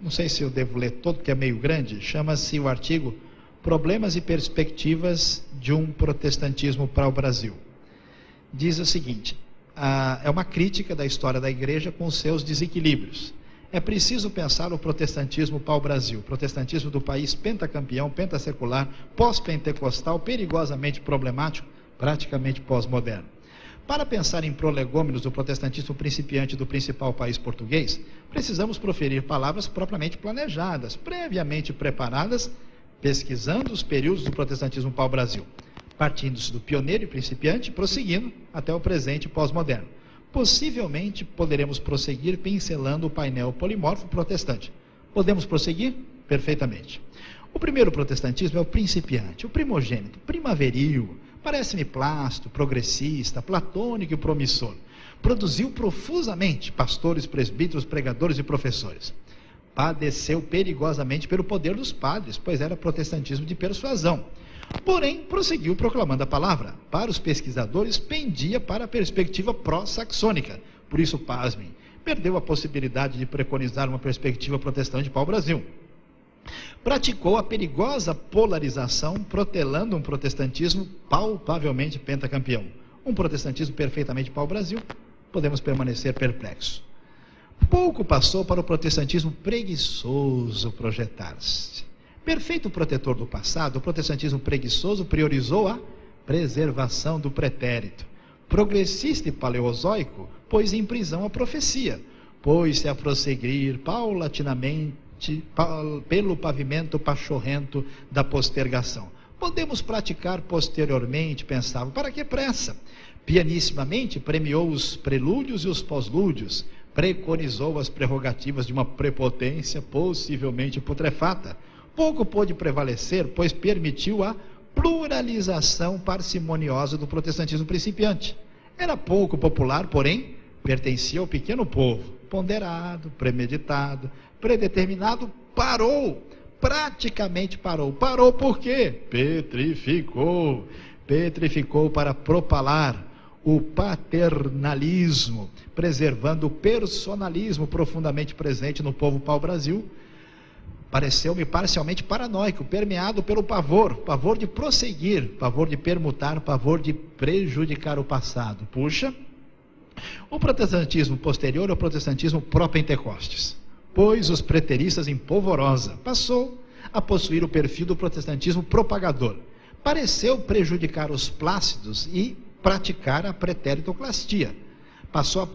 não sei se eu devo ler todo, porque é meio grande. Chama-se o artigo Problemas e Perspectivas de um Protestantismo para o Brasil. Diz o seguinte: é uma crítica da história da igreja com seus desequilíbrios. É preciso pensar o protestantismo para o Brasil, o protestantismo do país pentacampeão, pentasecular, pós-pentecostal, perigosamente problemático, praticamente pós-moderno. Para pensar em prolegômenos do protestantismo principiante do principal país português, precisamos proferir palavras propriamente planejadas, previamente preparadas, pesquisando os períodos do protestantismo para o Brasil, partindo-se do pioneiro e principiante, prosseguindo até o presente pós-moderno. Possivelmente poderemos prosseguir pincelando o painel polimorfo protestante. Podemos prosseguir? Perfeitamente. O primeiro protestantismo é o principiante, o primogênito, primaveril, parece-me plástico, progressista, platônico e promissor. Produziu profusamente pastores, presbíteros, pregadores e professores. Padeceu perigosamente pelo poder dos padres, pois era protestantismo de persuasão. Porém, prosseguiu proclamando a palavra. Para os pesquisadores, pendia para a perspectiva pró-saxônica. Por isso, pasmem, perdeu a possibilidade de preconizar uma perspectiva protestante para o Brasil. Praticou a perigosa polarização, protelando um protestantismo palpavelmente pentacampeão. Um protestantismo perfeitamente para o Brasil, podemos permanecer perplexos. Pouco passou para o protestantismo preguiçoso projetar-se. Perfeito protetor do passado, o protestantismo preguiçoso priorizou a preservação do pretérito. Progressista e paleozoico, pôs em prisão a profecia, pôs-se a prosseguir paulatinamente pelo pavimento pachorrento da postergação. Podemos praticar posteriormente, pensava, para que pressa? Pianissimamente premiou os prelúdios e os pós-lúdios, preconizou as prerrogativas de uma prepotência possivelmente putrefata. Pouco pôde prevalecer, pois permitiu a pluralização parcimoniosa do protestantismo principiante. Era pouco popular, porém, pertencia ao pequeno povo. Ponderado, premeditado, predeterminado, parou. Praticamente parou. Parou por quê? Petrificou. Petrificou para propalar o paternalismo, preservando o personalismo profundamente presente no povo pau-brasil. Pareceu-me parcialmente paranoico, permeado pelo pavor de prosseguir, pavor de permutar, pavor de prejudicar o passado. Puxa, o protestantismo posterior ao protestantismo pró-Pentecostes, pois os preteristas em polvorosa, passou a possuir o perfil do protestantismo propagador. Pareceu prejudicar os plácidos e praticar a preteritoclastia. Passou a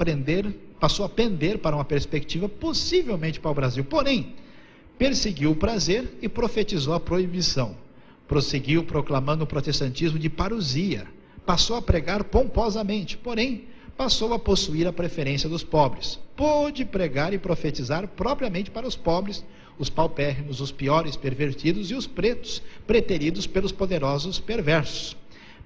pender para uma perspectiva possivelmente para o Brasil, porém, perseguiu o prazer e profetizou a proibição. Prosseguiu proclamando o protestantismo de parousia. Passou a pregar pomposamente, porém, passou a possuir a preferência dos pobres. Pôde pregar e profetizar propriamente para os pobres, os paupérrimos, os piores pervertidos e os pretos, preteridos pelos poderosos perversos.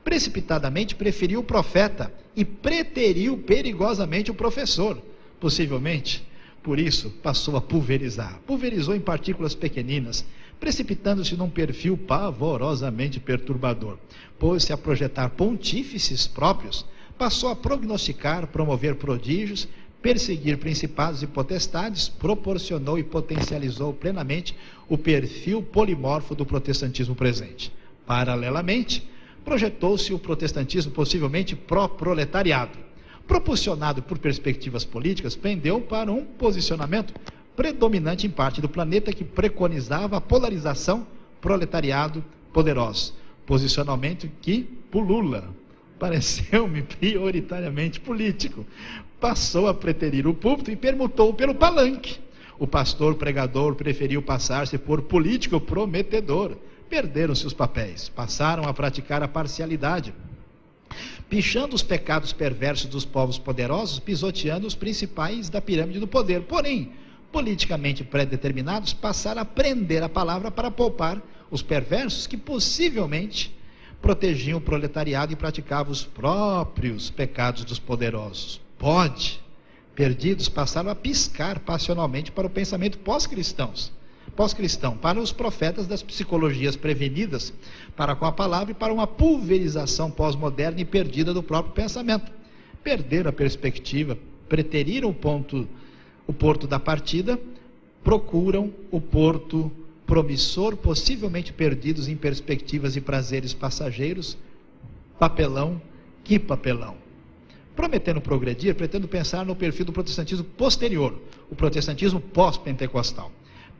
Precipitadamente preferiu o profeta e preteriu perigosamente o professor. Possivelmente, por isso, passou a pulverizar. Pulverizou em partículas pequeninas, precipitando-se num perfil pavorosamente perturbador. Pôs-se a projetar pontífices próprios, passou a prognosticar, promover prodígios, perseguir principados e potestades, proporcionou e potencializou plenamente o perfil polimorfo do protestantismo presente. Paralelamente, projetou-se o protestantismo possivelmente pró-proletariado. Propulsionado por perspectivas políticas, pendeu para um posicionamento predominante em parte do planeta que preconizava a polarização proletariado-poderoso. Posicionamento que pulula. Pareceu-me prioritariamente político. Passou a preterir o púlpito e permutou pelo palanque. O pastor pregador preferiu passar-se por político prometedor. Perderam-se os papéis, passaram a praticar a parcialidade, pichando os pecados perversos dos povos poderosos, pisoteando os principais da pirâmide do poder. Porém, politicamente pré-determinados, passaram a prender a palavra para poupar os perversos que possivelmente protegiam o proletariado e praticavam os próprios pecados dos poderosos. Perdidos, passaram a piscar passionalmente para o pensamento pós-cristão, para os profetas das psicologias prevenidas, para com a palavra e para uma pulverização pós-moderna e perdida do próprio pensamento. Perderam a perspectiva, preteriram o porto da partida, procuram o porto promissor, possivelmente perdidos em perspectivas e prazeres passageiros. Papelão, que papelão. Prometendo progredir, pretendo pensar no perfil do protestantismo posterior, o protestantismo pós-pentecostal.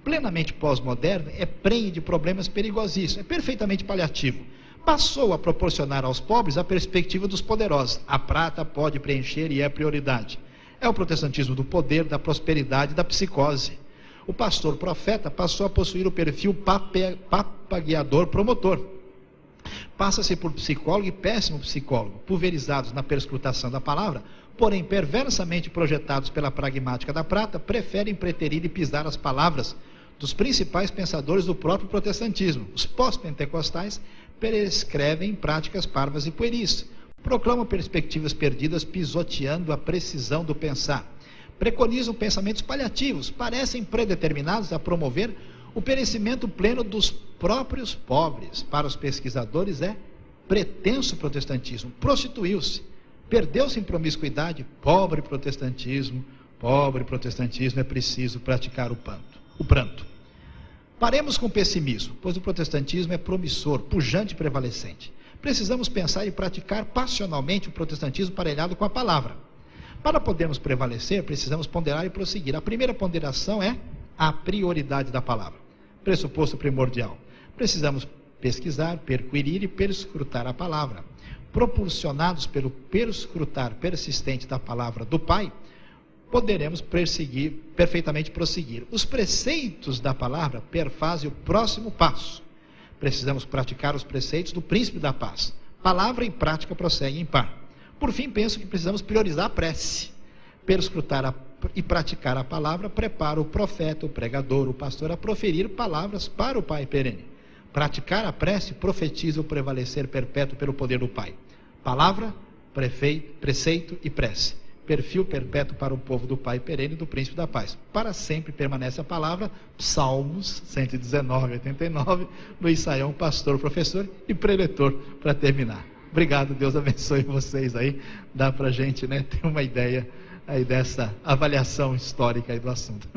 Plenamente pós-moderno, é prenhe de problemas perigosíssimos, é perfeitamente paliativo. Passou a proporcionar aos pobres a perspectiva dos poderosos. A prata pode preencher e é prioridade. É o protestantismo do poder, da prosperidade, da psicose. O pastor profeta passou a possuir o perfil papagueador promotor. Passa-se por psicólogo e péssimo psicólogo, pulverizados na perscrutação da palavra, porém perversamente projetados pela pragmática da prata, preferem preterir e pisar as palavras dos principais pensadores do próprio protestantismo. Os pós-pentecostais prescrevem práticas parvas e pueris, proclamam perspectivas perdidas pisoteando a precisão do pensar, preconizam pensamentos paliativos, parecem predeterminados a promover o perecimento pleno dos próprios pobres. Para os pesquisadores é pretenso protestantismo, prostituiu-se, perdeu-se em promiscuidade. Pobre protestantismo, é preciso praticar o pranto. Paremos com o pessimismo, pois o protestantismo é promissor, pujante e prevalecente. Precisamos pensar e praticar passionalmente o protestantismo parelhado com a palavra. Para podermos prevalecer, precisamos ponderar e prosseguir. A primeira ponderação é a prioridade da palavra, pressuposto primordial. Precisamos pesquisar, perquirir e perscrutar a palavra. Propulsionados pelo perscrutar persistente da palavra do Pai, poderemos perfeitamente prosseguir. Os preceitos da palavra perfazem o próximo passo. Precisamos praticar os preceitos do príncipe da paz. Palavra e prática prosseguem em par. Por fim, penso que precisamos priorizar a prece. Perscrutar e praticar a palavra prepara o profeta, o pregador, o pastor a proferir palavras para o Pai perene. Praticar a prece profetiza o prevalecer perpétuo pelo poder do Pai. Palavra, preceito e prece. Perfil perpétuo para o povo do Pai perene e do Príncipe da Paz. Para sempre permanece a palavra. Salmos 119, 89, Luiz Saião, pastor, professor e preletor, para terminar. Obrigado, Deus abençoe vocês aí. Dá para a gente, ter uma ideia aí dessa avaliação histórica aí do assunto.